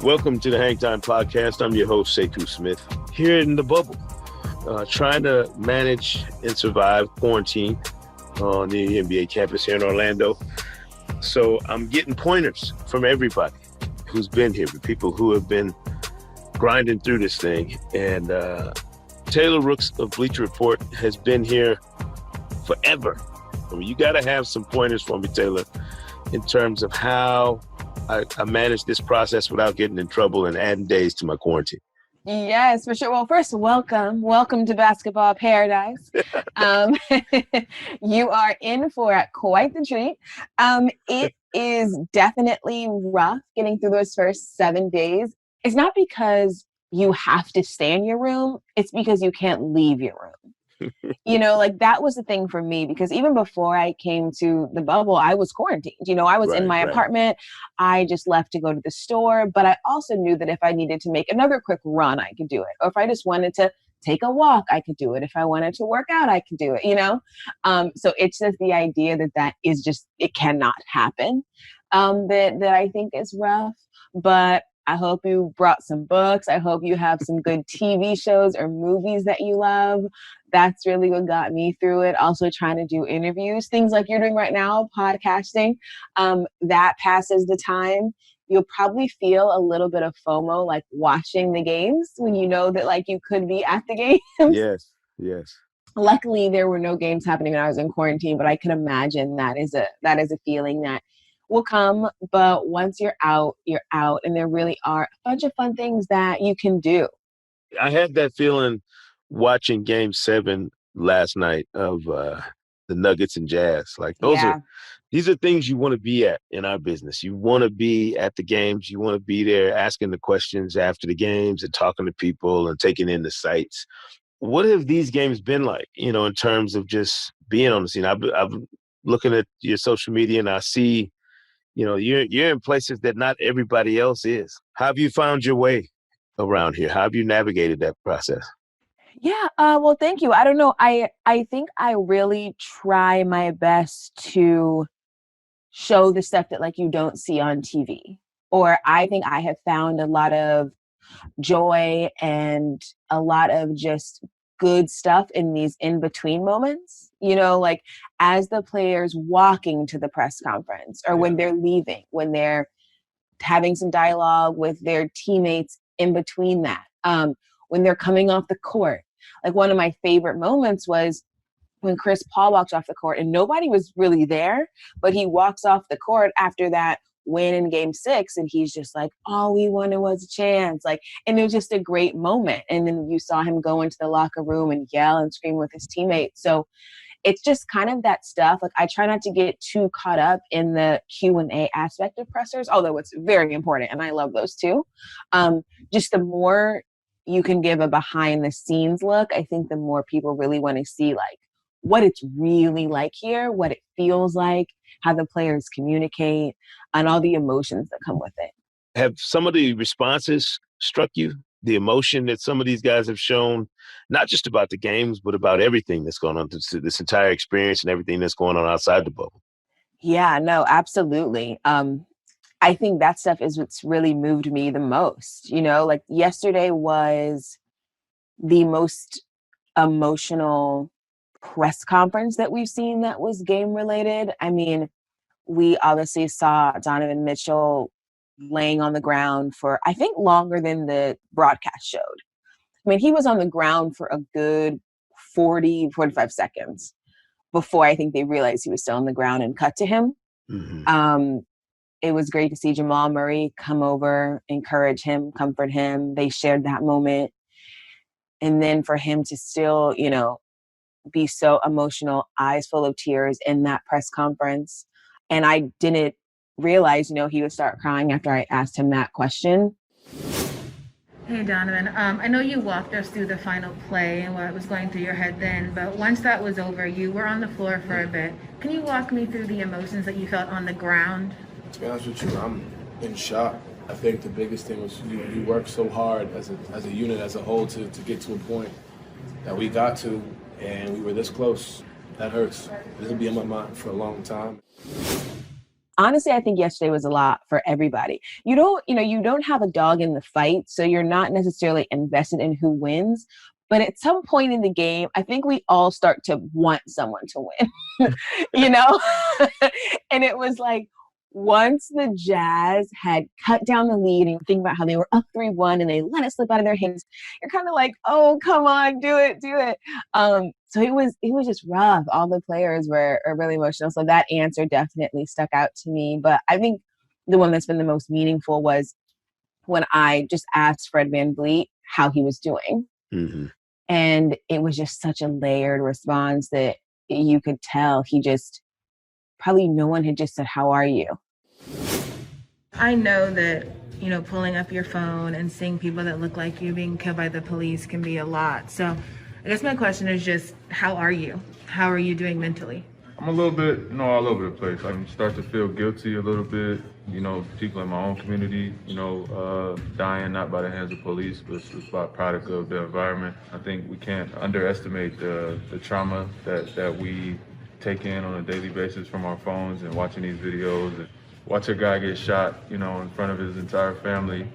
Welcome to the Hang Time Podcast. I'm your host, Sekou Smith, here in the bubble, trying to manage and survive quarantine on the NBA campus here in Orlando. So I'm getting pointers from everybody who's been here, the people who have been grinding through this thing. And Taylor Rooks of Bleacher Report has been here forever. I mean, you got to have some pointers for me, Taylor, in terms of how I manage this process without getting in trouble and adding days to my quarantine. Yes, for sure. Well, first, welcome to basketball paradise. You are in for quite the treat. It is definitely rough getting through those first 7 days. It's not because you have to stay in your room. It's because you can't leave your room. Like that was the thing for me, because even before I came to the bubble, I was quarantined. I was in my apartment. I just left to go to the store. But I also knew that if I needed to make another quick run, I could do it. Or if I just wanted to take a walk, I could do it. If I wanted to work out, I could do it, So it's just the idea that is just, it cannot happen, that I think is rough. But I hope you brought some books. I hope you have some good TV shows or movies that you love. That's really what got me through it. Also trying to do interviews, things like you're doing right now, podcasting. That passes the time. You'll probably feel a little bit of FOMO, like watching the games when you know that like you could be at the games. Yes. Luckily, there were no games happening when I was in quarantine, but I can imagine that is a feeling that will come. But once you're out, and there really are a bunch of fun things that you can do. I had that feeling watching Game 7 last night of the Nuggets and Jazz. Like these are things you want to be at in our business. You want to be at the games. You want to be there asking the questions after the games and talking to people and taking in the sights. What have these games been like, in terms of just being on the scene? I'm looking at your social media and I see, you're in places that not everybody else is. How have you found your way around here? How have you navigated that process? Yeah, well, thank you. I don't know. I think I really try my best to show the stuff that like you don't see on TV. Or I think I have found a lot of joy and a lot of just good stuff in these in-between moments, like as the players walking to the press conference or when they're leaving, when they're having some dialogue with their teammates in between that, when they're coming off the court. Like one of my favorite moments was when Chris Paul walked off the court and nobody was really there, but he walks off the court after that win in Game 6 and he's just like, all we wanted was a chance. And it was just a great moment. And then you saw him go into the locker room and yell and scream with his teammates. So it's just kind of that stuff. Like I try not to get too caught up in the Q&A aspect of pressers, although it's very important and I love those too. Just the more you can give a behind the scenes look, I think the more people really want to see like what it's really like here, what it feels like, how the players communicate, and all the emotions that come with it. Have some of the responses struck you? The emotion that some of these guys have shown, not just about the games, but about everything that's going on, this entire experience and everything that's going on outside the bubble? Yeah, no, absolutely. I think that stuff is what's really moved me the most. Like yesterday was the most emotional press conference that we've seen that was game related. I mean, we obviously saw Donovan Mitchell laying on the ground for, I think, longer than the broadcast showed. I mean, he was on the ground for a good 45 seconds before I think they realized he was still on the ground and cut to him. Mm-hmm. It was great to see Jamal Murray come over, encourage him, comfort him. They shared that moment. And then for him to still, be so emotional, eyes full of tears in that press conference. And I didn't realize, he would start crying after I asked him that question. Hey, Donovan. I know you walked us through the final play and what was going through your head then, but once that was over, you were on the floor for a bit. Can you walk me through the emotions that you felt on the ground? To be honest with you, I'm in shock. I think the biggest thing was you worked so hard as a unit, as a whole, to get to a point that we got to, and we were this close. That hurts. It'll be in my mind for a long time. Honestly, I think yesterday was a lot for everybody. You don't have a dog in the fight, so you're not necessarily invested in who wins. But at some point in the game, I think we all start to want someone to win, you know? And it was like once the Jazz had cut down the lead and you think about how they were up 3-1 and they let it slip out of their hands, you're kind of like, oh, come on, do it, do it. So it was just rough. All the players were really emotional. So that answer definitely stuck out to me. But I think the one that's been the most meaningful was when I just asked Fred VanVleet how he was doing. Mm-hmm. And it was just such a layered response that you could tell he just probably no one had just said, how are you? I know that, pulling up your phone and seeing people that look like you being killed by the police can be a lot. So I guess my question is just, how are you? How are you doing mentally? I'm a little bit, all over the place. I start to feel guilty a little bit, particularly in my own community, dying not by the hands of police, but it's a product of the environment. I think we can't underestimate the trauma that we take in on a daily basis from our phones and watching these videos. And watch a guy get shot, in front of his entire family.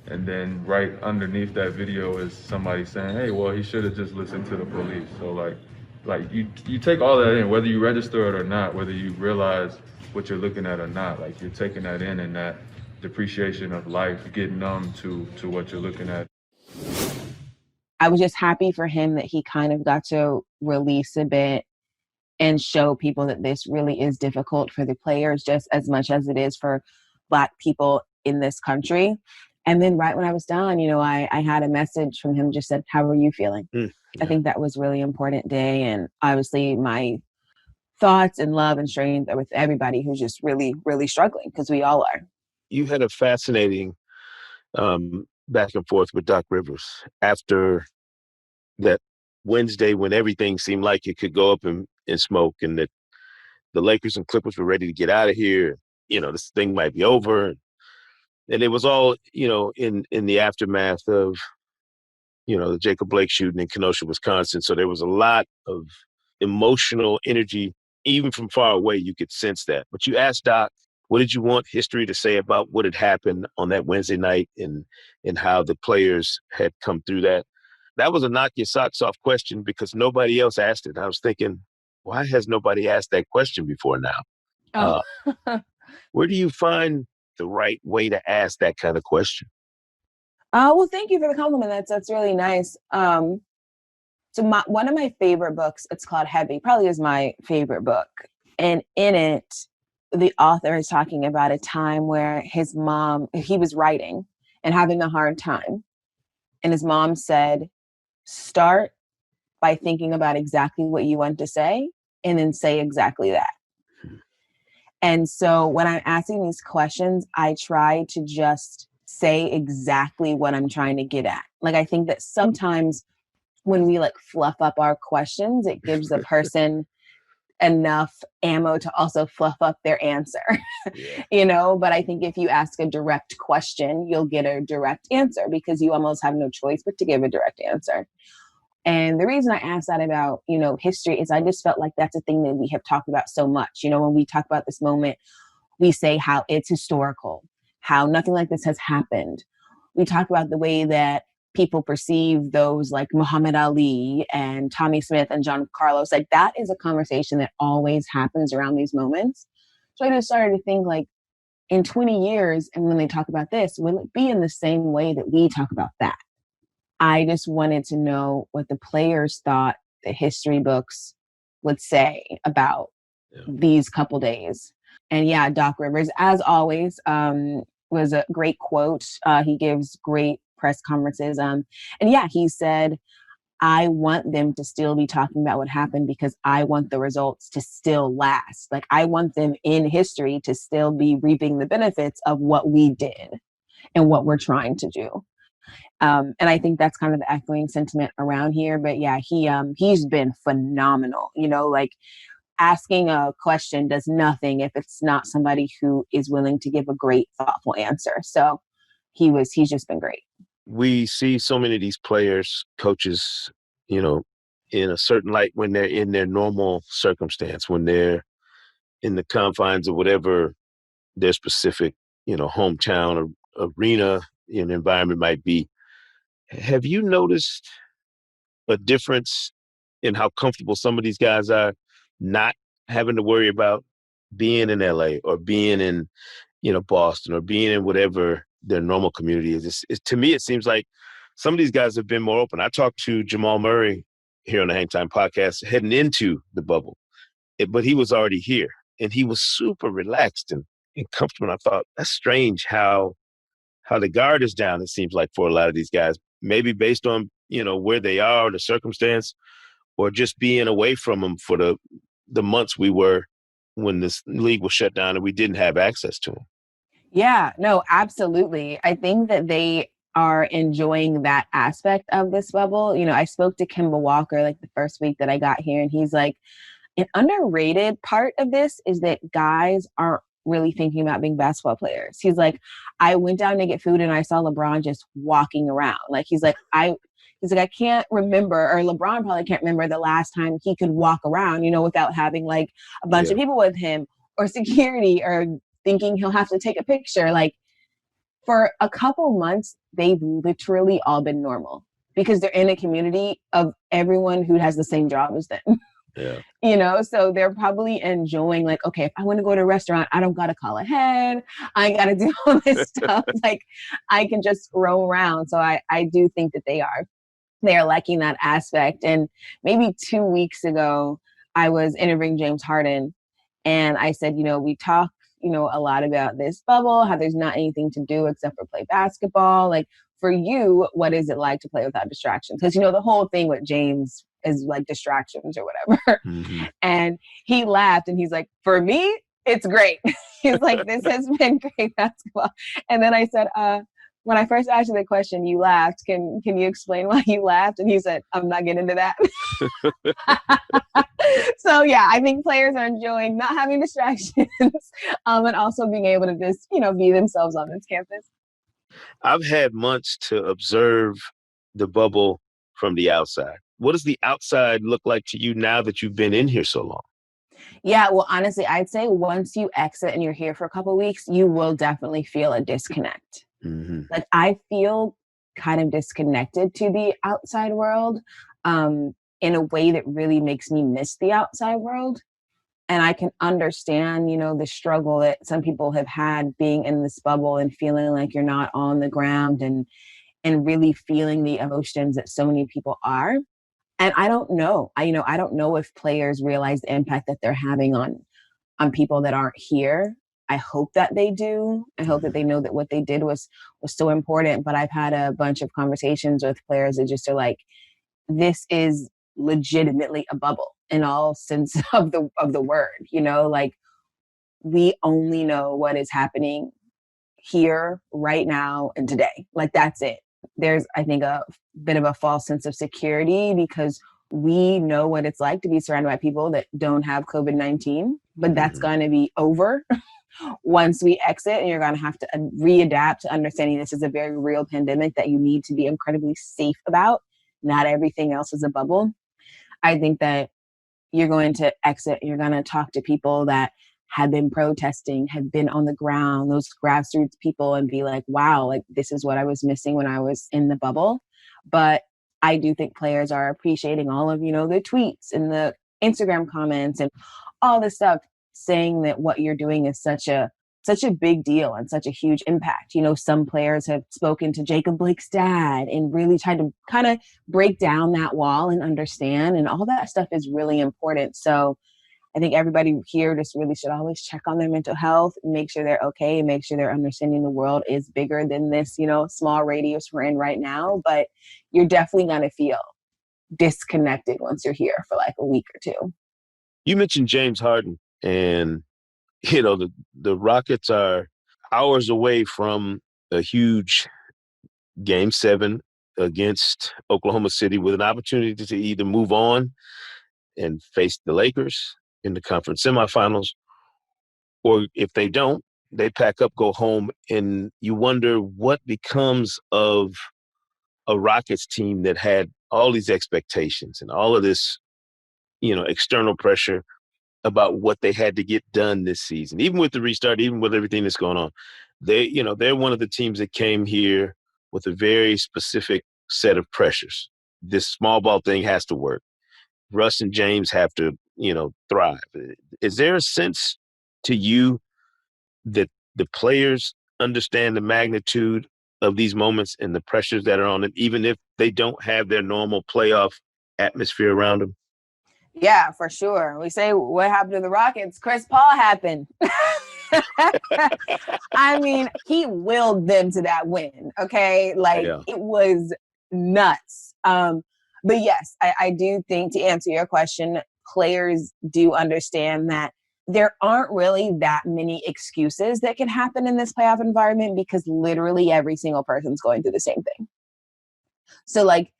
And then right underneath that video is somebody saying, hey, well, he should have just listened to the police. So like you take all that in, whether you register it or not, whether you realize what you're looking at or not, like you're taking that in, and that depreciation of life, you get numb to what you're looking at. I was just happy for him that he kind of got to release a bit and show people that this really is difficult for the players just as much as it is for Black people in this country. And then right when I was done, I had a message from him, just said, how are you feeling? Yeah. I think that was a really important day. And obviously my thoughts and love and strength are with everybody who's just really, really struggling, because we all are. You had a fascinating back and forth with Doc Rivers after that Wednesday when everything seemed like it could go up in smoke, and that the Lakers and Clippers were ready to get out of here. This thing might be over. And it was all, in the aftermath of, the Jacob Blake shooting in Kenosha, Wisconsin. So there was a lot of emotional energy, even from far away. You could sense that. But you asked Doc, what did you want history to say about what had happened on that Wednesday night and how the players had come through that? That was a knock your socks off question because nobody else asked it. I was thinking, why has nobody asked that question before now? Oh. Where do you find the right way to ask that kind of question? Well, thank you for the compliment. That's really nice. So one of my favorite books, it's called Heavy, probably is my favorite book. And in it, the author is talking about a time where his mom, he was writing and having a hard time. And his mom said, start by thinking about exactly what you want to say and then say exactly that. And so when I'm asking these questions, I try to just say exactly what I'm trying to get at. Like, I think that sometimes when we fluff up our questions, it gives the person enough ammo to also fluff up their answer, Yeah. But I think if you ask a direct question, you'll get a direct answer because you almost have no choice but to give a direct answer. And the reason I asked that about, history is I just felt like that's a thing that we have talked about so much. When we talk about this moment, we say how it's historical, how nothing like this has happened. We talk about the way that people perceive those like Muhammad Ali and Tommy Smith and John Carlos. Like, that is a conversation that always happens around these moments. So I just started to think, like, in 20 years, and when they talk about this, will it be in the same way that we talk about that? I just wanted to know what the players thought the history books would say about these couple days. And yeah, Doc Rivers, as always, was a great quote. He gives great press conferences. And yeah, he said, I want them to still be talking about what happened because I want the results to still last. Like, I want them in history to still be reaping the benefits of what we did and what we're trying to do. And I think that's kind of the echoing sentiment around here. But yeah, he's been phenomenal. Like, asking a question does nothing if it's not somebody who is willing to give a great, thoughtful answer. So he's just been great. We see so many of these players, coaches, in a certain light when they're in their normal circumstance, when they're in the confines of whatever their specific, hometown or arena environment might be. Have you noticed a difference in how comfortable some of these guys are not having to worry about being in LA or being in, Boston or being in whatever their normal community is? To me, it seems like some of these guys have been more open. I talked to Jamal Murray here on the Hang Time podcast heading into the bubble, but he was already here and he was super relaxed and comfortable. And I thought, that's strange how the guard is down, it seems like, for a lot of these guys, maybe based on, where they are, the circumstance, or just being away from them for the months we were when this league was shut down and we didn't have access to them. Yeah, no, absolutely. I think that they are enjoying that aspect of this bubble. I spoke to Kemba Walker like the first week that I got here, and he's like, an underrated part of this is that guys aren't really thinking about being basketball players. He's like, I went down to get food and I saw LeBron just walking around. Like, I can't remember, or LeBron probably can't remember the last time he could walk around, without having like a bunch of people with him or security or thinking he'll have to take a picture. Like, for a couple months, they've literally all been normal because they're in a community of everyone who has the same job as them. Yeah. So they're probably enjoying, like, okay, if I want to go to a restaurant, I don't got to call ahead. I ain't got to do all this stuff. Like, I can just roam around. So I do think that they're liking that aspect. And maybe 2 weeks ago, I was interviewing James Harden and I said, we talk, a lot about this bubble, how there's not anything to do except for play basketball. Like, for you, what is it like to play without distractions? Because, the whole thing with James is like distractions or whatever. Mm-hmm. And he laughed and he's like, for me, it's great. He's like, this has been great basketball. And then I said, when I first asked you the question, you laughed. Can you explain why you laughed? And he said, I'm not getting into that. So yeah, I think players are enjoying not having distractions and also being able to just, be themselves on this campus. I've had months to observe the bubble from the outside. What does the outside look like to you now that you've been in here so long? Yeah, well, honestly, I'd say once you exit and you're here for a couple of weeks, you will definitely feel a disconnect. Mm-hmm. Like, I feel kind of disconnected to the outside world in a way that really makes me miss the outside world. And I can understand, the struggle that some people have had being in this bubble and feeling like you're not on the ground and really feeling the emotions that so many people are. And I don't know. I don't know if players realize the impact that they're having on people that aren't here. I hope that they do. I hope that they know that what they did was so important. But I've had a bunch of conversations with players that just are like, this is legitimately a bubble in all sense of the word. Like, we only know what is happening here right now and today. Like, that's it. There's, I think, a bit of a false sense of security because we know what it's like to be surrounded by people that don't have COVID-19, but that's going to be over once we exit, and you're going to have to readapt to understanding this is a very real pandemic that you need to be incredibly safe about. Not everything else is a bubble. I think that you're going to exit, you're going to talk to people that have been protesting, have been on the ground, those grassroots people, and be like, wow, like, this is what I was missing when I was in the bubble. But I do think players are appreciating all of, the tweets and the Instagram comments and all this stuff saying that what you're doing is such a big deal and such a huge impact. Some players have spoken to Jacob Blake's dad and really tried to kind of break down that wall and understand, and all that stuff is really important. So I think everybody here just really should always check on their mental health, make sure they're okay, and make sure they're understanding the world is bigger than this, small radius we're in right now. But you're definitely going to feel disconnected once you're here for like a week or two. You mentioned James Harden, and the Rockets are hours away from a huge Game 7 against Oklahoma City with an opportunity to either move on and face the Lakers in the conference semifinals, or if they don't, they pack up, go home, and you wonder what becomes of a Rockets team that had all these expectations and all of this, external pressure. about what they had to get done this season, even with the restart, even with everything that's going on. They're one of the teams that came here with a very specific set of pressures. This small ball thing has to work. Russ and James have to, thrive. Is there a sense to you that the players understand the magnitude of these moments and the pressures that are on them, even if they don't have their normal playoff atmosphere around them? Yeah, for sure. We say what happened to the Rockets? Chris Paul happened. I mean, he willed them to that win. Okay. Like Yeah. it was nuts. But yes, I do think, to answer your question, players do understand that there aren't really that many excuses that can happen in this playoff environment, because literally every single person's going through the same thing. So like,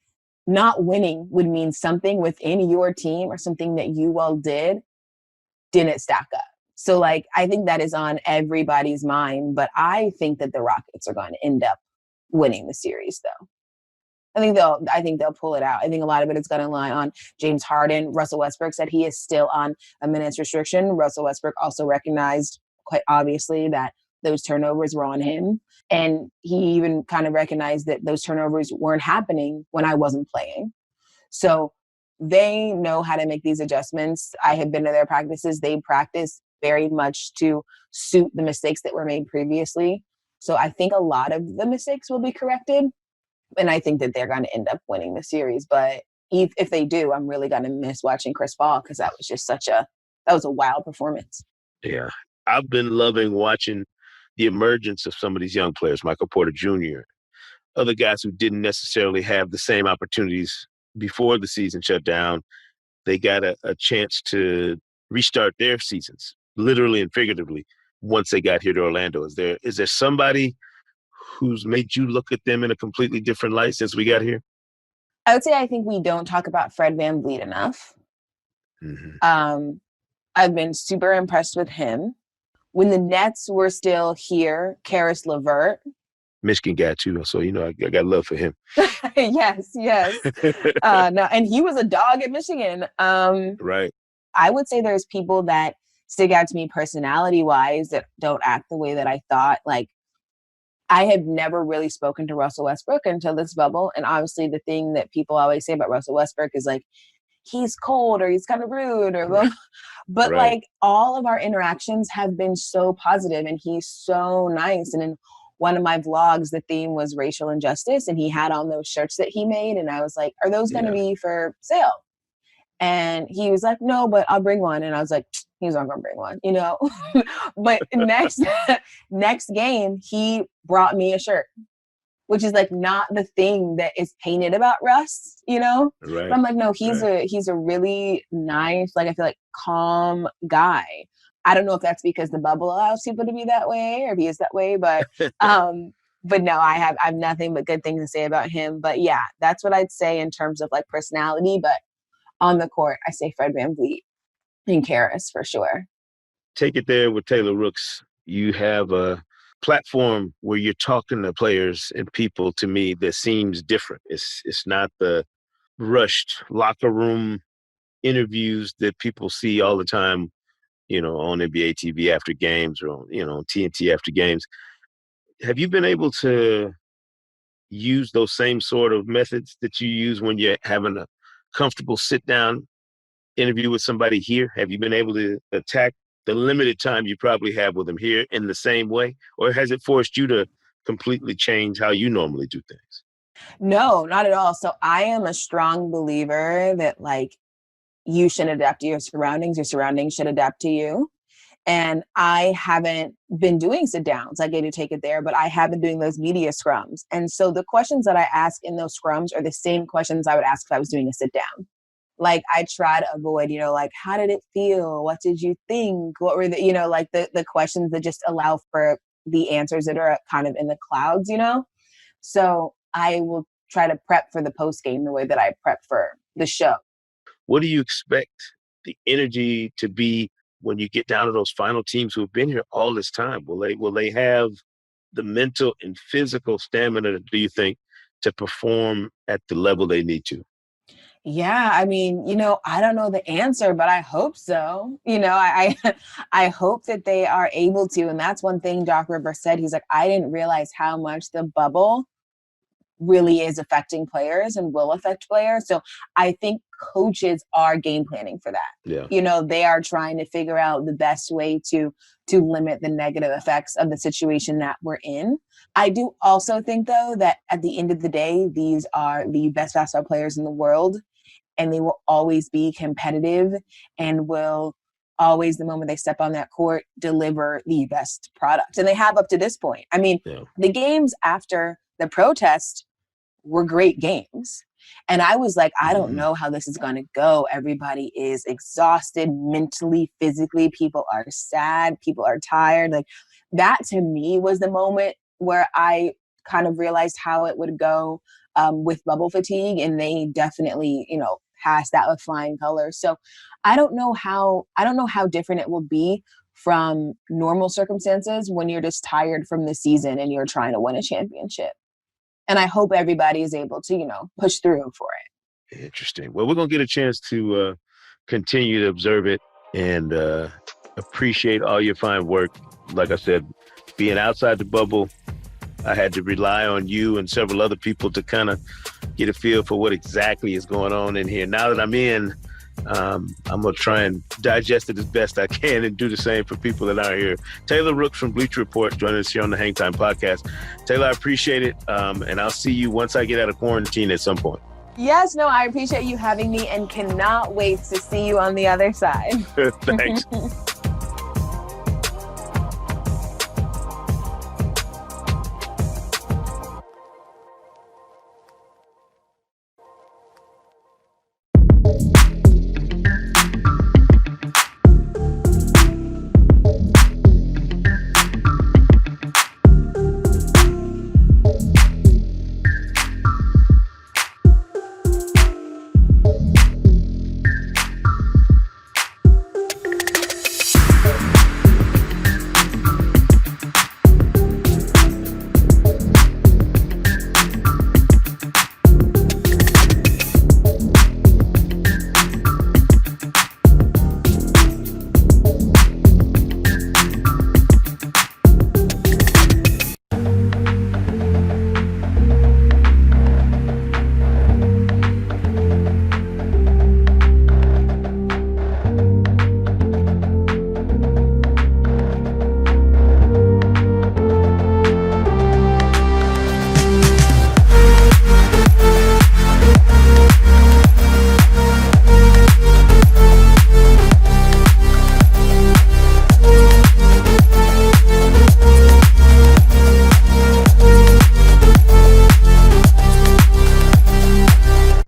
not winning would mean something within your team or something that you all didn't stack up. So like, I think that is on everybody's mind, but I think that the Rockets are going to end up winning the series though. I think they'll pull it out. I think a lot of it is going to lie on James Harden. Russell Westbrook said he is still on a minutes restriction. Russell Westbrook also recognized quite obviously that those turnovers were on him. And he even kind of recognized that those turnovers weren't happening when I wasn't playing. So they know how to make these adjustments. I have been to their practices. They practice very much to suit the mistakes that were made previously. So I think a lot of the mistakes will be corrected. And I think that they're going to end up winning the series. But if they do, I'm really going to miss watching Chris Paul, because that was just that was a wild performance. Yeah. I've been loving watching the emergence of some of these young players, Michael Porter Jr., other guys who didn't necessarily have the same opportunities before the season shut down. They got a chance to restart their seasons, literally and figuratively, once they got here to Orlando. Is there somebody who's made you look at them in a completely different light since we got here? I would say I think we don't talk about Fred VanVleet enough. Mm-hmm. I've been super impressed with him. When the Nets were still here, Karis LeVert. Michigan guy too, so I got love for him. Yes. No, and he was a dog at Michigan. Right. I would say there's people that stick out to me personality-wise that don't act the way that I thought. Like, I had never really spoken to Russell Westbrook until this bubble. And obviously the thing that people always say about Russell Westbrook is like, he's cold or he's kind of rude or Right. but Right. like all of our interactions have been so positive and he's so nice. And in one of my vlogs, the theme was racial injustice, and he had on those shirts that he made. And I was like, are those going to be for sale? And he was like, no, but I'll bring one. And I was like, he's not going to bring one, But next game, he brought me a shirt, which is like not the thing that is painted about Russ, Right. But I'm like, no, he's a really nice, like, I feel like calm guy. I don't know if that's because the bubble allows people to be that way or if he is that way, but no, I have nothing but good things to say about him. But yeah, that's what I'd say in terms of like personality. But on the court, I say Fred VanVleet and Karis for sure. Take it there with Taylor Rooks. You have a platform where you're talking to players and people, to me, that seems different. It's not the rushed locker room interviews that people see all the time, on NBA TV after games or on TNT after games. Have you been able to use those same sort of methods that you use when you're having a comfortable sit down interview with somebody here? Have you been able to attack the limited time you probably have with them here in the same way? Or has it forced you to completely change how you normally do things? No, not at all. So I am a strong believer that like you should adapt to your surroundings should adapt to you. And I haven't been doing sit downs. I get to take it there, but I have been doing those media scrums. And so the questions that I ask in those scrums are the same questions I would ask if I was doing a sit down. Like I try to avoid, like, how did it feel? What did you think? What were the questions that just allow for the answers that are kind of in the clouds, So I will try to prep for the post game the way that I prep for the show. What do you expect the energy to be when you get down to those final teams who have been here all this time? Will they have the mental and physical stamina, do you think, to perform at the level they need to? Yeah, I mean, I don't know the answer, but I hope so. I hope that they are able to. And that's one thing Doc Rivers said. He's like, I didn't realize how much the bubble really is affecting players and will affect players. So I think coaches are game planning for that. Yeah. They are trying to figure out the best way to limit the negative effects of the situation that we're in. I do also think, though, that at the end of the day, these are the best basketball players in the world, and they will always be competitive and will always, the moment they step on that court, deliver the best product. And they have up to this point. I mean, the games after the protest were great games. And I was like, I don't know how this is going to go. Everybody is exhausted mentally, physically. People are sad. People are tired. Like, that to me was the moment where I kind of realized how it would go with bubble fatigue. And they definitely, passed that with flying colors. So I don't know how different it will be from normal circumstances when you're just tired from the season and you're trying to win a championship. And I hope everybody is able to, push through for it. Interesting. Well, we're going to get a chance to continue to observe it and appreciate all your fine work. Like I said, being outside the bubble, I had to rely on you and several other people to kind of get a feel for what exactly is going on in here. Now that I'm in, I'm going to try and digest it as best I can and do the same for people that aren't here. Taylor Rooks from Bleacher Report joining us here on the Hang Time Podcast. Taylor, I appreciate it, and I'll see you once I get out of quarantine at some point. Yes, no, I appreciate you having me and cannot wait to see you on the other side. Thanks.